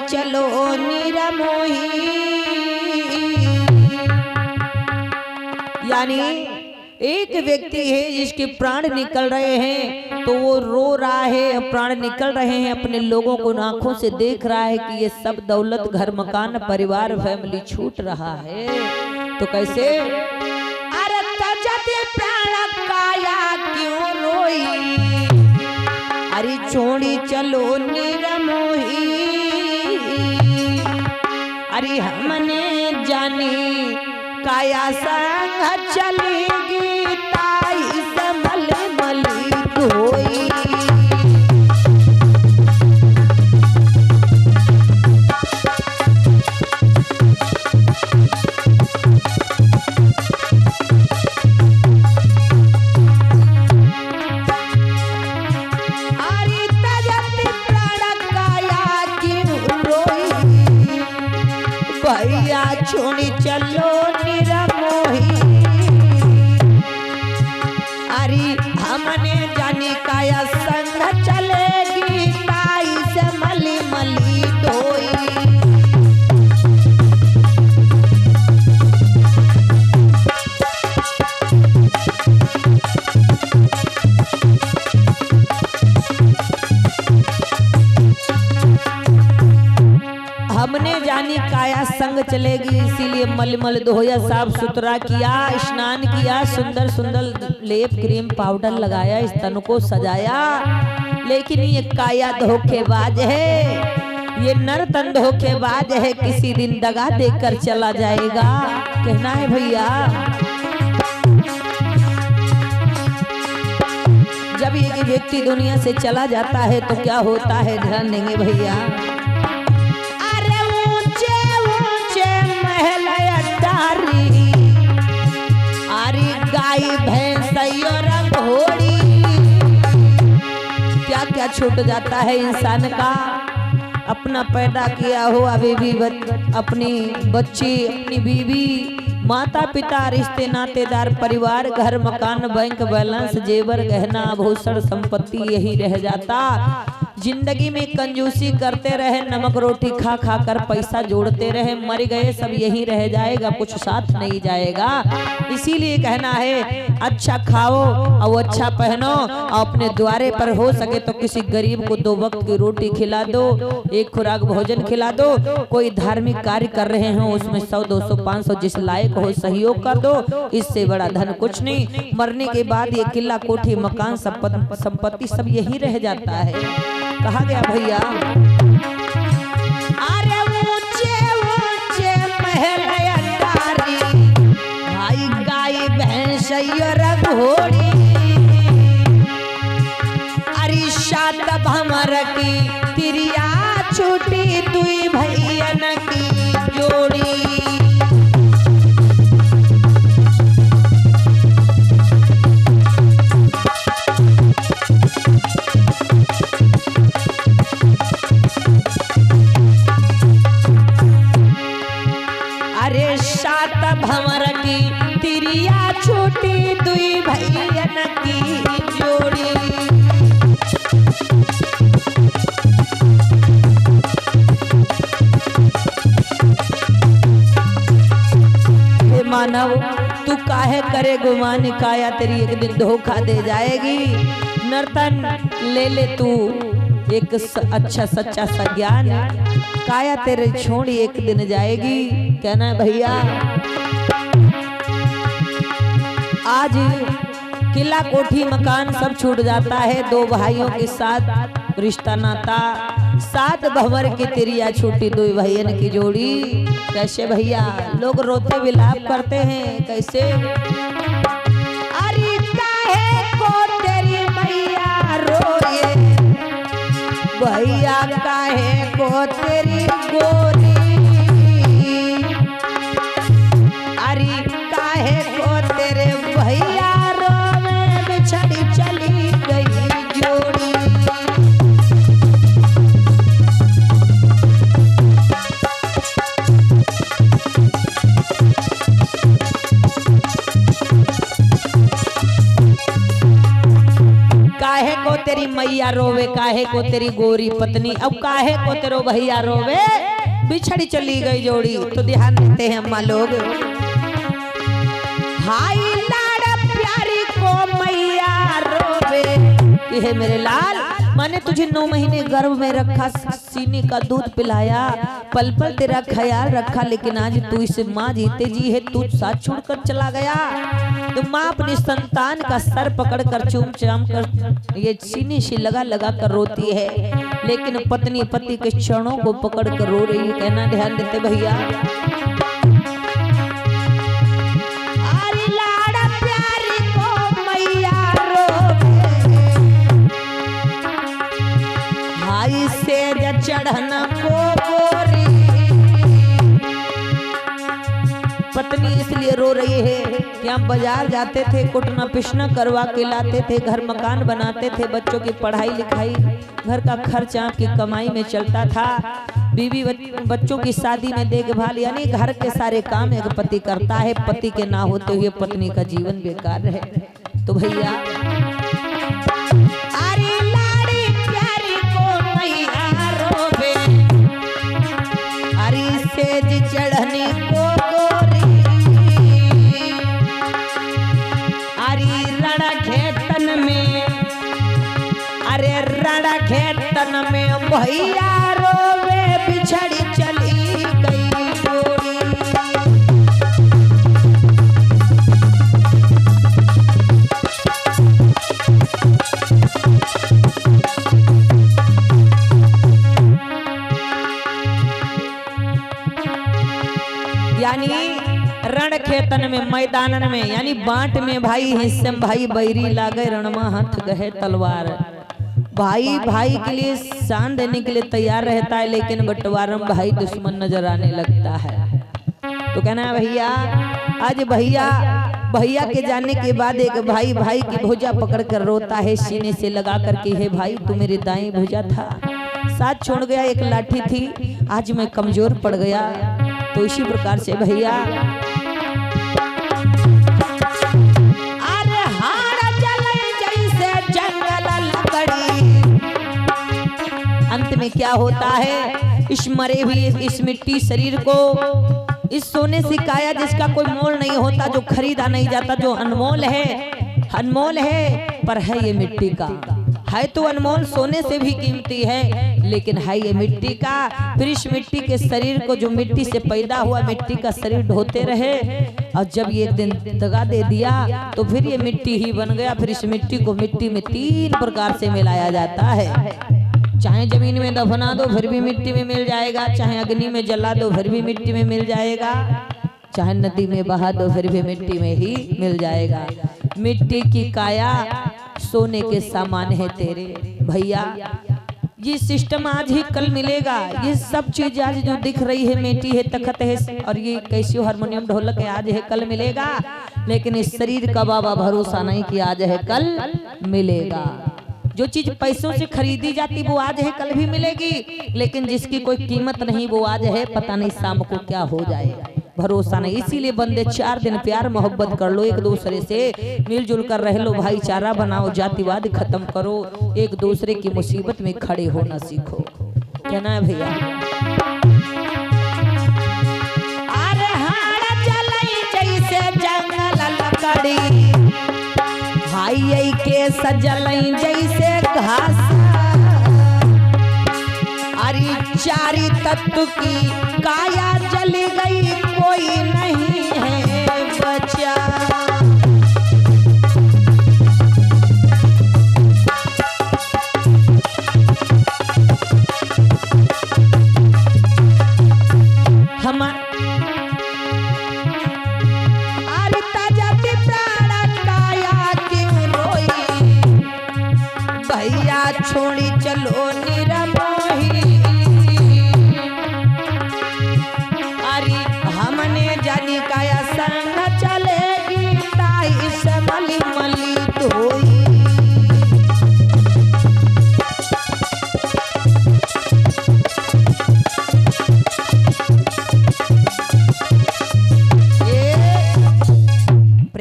चलो निरमोही। यानी एक व्यक्ति है जिसके प्राण निकल रहे हैं तो वो रो रहा है, प्राण निकल रहे हैं, अपने लोगों को आंखों से देख रहा है कि ये सब दौलत घर मकान परिवार फैमिली छूट रहा है। तो कैसे अरे तजते प्राण काया क्यों रोई, अरे छोड़ी चलो निरमोही। अरे हमने जानी काया संग चलेगी ताई से मले मली धोई। अरे तजत प्राण काया क्यों रोई, भैया छोड़ी चलो निरमोही। अरे हमने जानी काया संग चलेगी ताई से मली मली धोई। हमने जानी काया संग चलेगी, इसीलिए मलमल धोया, साफ सुथरा किया, स्नान किया, सुंदर सुंदर लेप क्रीम पाउडर लगाया, इस तन को सजाया। लेकिन ये काया धोखेबाज है, ये नर तन धोखेबाज है, किसी दिन दगा देकर चला जाएगा। कहना है भैया जब एक व्यक्ति दुनिया से चला जाता है तो क्या होता है, ध्यान देंगे भैया। गाय भैंस और घोड़ी, क्या क्या छूट जाता है इंसान का। अपना पैदा किया हुआ बीवी, अपनी बच्ची, अपनी बीवी, माता पिता, रिश्ते नातेदार, परिवार, घर मकान, बैंक बैलेंस, जेवर गहना आभूषण संपत्ति यही रह जाता। जिंदगी में कंजूसी करते रहे, नमक रोटी खा खा कर पैसा जोड़ते रहे, मर गए सब यही रह जाएगा, कुछ साथ नहीं जाएगा। इसीलिए कहना है अच्छा खाओ और अच्छा पहनो, और अपने द्वारे पर हो सके तो किसी गरीब को 2 वक्त की रोटी खिला दो, 1 खुराक भोजन खिला दो। कोई धार्मिक कार्य कर रहे हो उसमें 100 200 500 जिस लायक हो सहयोग कर दो, इससे बड़ा धन कुछ नहीं। मरने के बाद ये किला कोठी मकान संपत्ति सब यही रह जाता है। कहा गया भैया अरे ऊंचे ऊंचे महल अटारी, भाई गाय भैंस और घोड़ी। अरे सात भमर की तिरिया छूटी, दुई भैयन की जोड़ी। भंवर की तिरिया छोटी, दुई भैयन की जोड़ी। हे मानव तू काहे करे गुमान, काया तेरी एक दिन धोखा दे जाएगी। नर्तन ले ले तू एक अच्छा सच्चा सा ज्ञान, काया तेरे छोड़ी एक दिन जाएगी। कहना है भैया आज किला कोठी मकान सब छूट जाता है, 2 भाइयों के साथ रिश्ता नाता, 7 भंवर की तिरिया छूटी, 2 भैयन की जोड़ी। कैसे भैया लोग रोते विलाप करते हैं, कैसे अरे काहे को तेरी मैया रोए, भैया काहे को तेरी गोरी। अरे काहे को तेरे भैया रोवे, बिछड़ी चली गई जोड़ी। काहे को तेरी मैया रोवे, काहे को तेरी गोरी पत्नी, अब काहे को तेरो भैया रोवे, बिछड़ी चली गई जोड़ी। तो ध्यान देते हैं अम्मा लोग, हाय लाड़ प्यारी को मैया रोवे। ये मेरे लाल, मैंने तुझे 9 महीने गर्भ में रखा, सीने का दूध पिलाया, पल पल तेरा ख्याल रखा, लेकिन आज तू इसे माँ जीते जी है तू साथ छोड़कर चला गया। तो माँ अपनी संतान का सर पकड़कर चूम चाम कर ये सीने से लगा लगा कर रोती है, लेकिन पत्नी पति के चरणों को पकड़ कर रो रही है। कहना ध्यान देते भैया, अरे लाड़ा प्यारी को मैया रोवे, हाय सेज चढ़ना को गोरी। पत्नी इसलिए रो रही है कि हम बाजार जाते थे, कुटना पिसना करवा के लाते थे, घर मकान बनाते थे, बच्चों की पढ़ाई लिखाई, घर का खर्च आपकी कमाई में चलता था, बीवी बच्चों की शादी में देखभाल, यानी घर के सारे काम एक पति करता है। पति के ना होते हुए पत्नी का जीवन बेकार है। तो भैया अरे लाड़ी प्यारी को मैया रोवे, अरे सेज चढ़ने को गोरी, अरे रण खेतन में, अरे रण खेतन में भैया रोवे, बिछड़ी चली गई जोड़ी। यानी रण खेतन में, मैदानन में, यानी बांट में भाई, हिस्से में भाई, बैरी लागे रणमा हाथ गहे तलवार। भाई भाई के लिए शान देने के लिए तैयार रहता है, लेकिन बंटवारा में भाई दुश्मन नजर आने लगता है। तो कहना है भैया, आज भैया के जाने के बाद एक भाई भाई की भुजा पकड़ कर रोता है, सीने से लगा करके, हे भाई तू मेरी दाएं भुजा था, साथ छोड़ गया, एक लाठी थी, आज मैं कमजोर पड़ गया। तो इसी प्रकार से भैया अरे हाड़ जले जैसे जंगल लकड़ी, अंत में क्या होता है, इस मरे हुए इस मिट्टी शरीर को, इस सोने सी काया जिसका कोई मोल नहीं होता, जो खरीदा नहीं जाता, जो अनमोल है पर है ये मिट्टी का, है तो अनमोल, सोने से भी कीमती है, लेकिन है ये मिट्टी का। फिर इस मिट्टी के शरीर को, जो मिट्टी से पैदा हुआ मिट्टी का शरीर ढोते रहे, और जब ये एक दिन दगा दे दिया तो फिर ये मिट्टी ही बन गया। फिर इस मिट्टी को मिट्टी में 3 प्रकार से मिलाया जाता है, चाहे जमीन में दफना दो फिर भी मिट्टी में मिल जाएगा, चाहे अग्नि में जला दो फिर भी मिट्टी में मिल जाएगा, चाहे नदी में बहा दो फिर भी मिट्टी में ही मिल जाएगा। मिट्टी की काया सोने के सामान है तेरे भैया। ये सिस्टम आज ही कल मिलेगा, ये सब चीज आज जो दिख रही है, मेटी है, तखत है, और ये कैसियो हारमोनियम ढोलक है, आज है कल मिलेगा, लेकिन इस शरीर का बाबा भरोसा नहीं कि आज है कल मिलेगा। जो चीज पैसों से खरीदी जाती वो आज है कल भी मिलेगी, लेकिन जिसकी कोई कीमत नहीं वो आज है पता नहीं शाम को क्या हो जाए, भरोसा नहीं। इसीलिए बंदे 4 दिन प्यार मोहब्बत कर लो, एक दूसरे से मिलजुल कर रह लो, भाईचारा बनाओ, जातिवाद खत्म करो, एक दूसरे की मुसीबत में खड़े होना सीखो। कहना है भैया अरे हाड़ जलाई जैसे जंगल लकड़ी, भाई के सजलई जैसे घास, अरे चारी तत्व की काया जली गई, कोई नहीं है बचा। अरे ताजाती प्राण काया क्यों रोई, भैया छोड़ी चलो निरा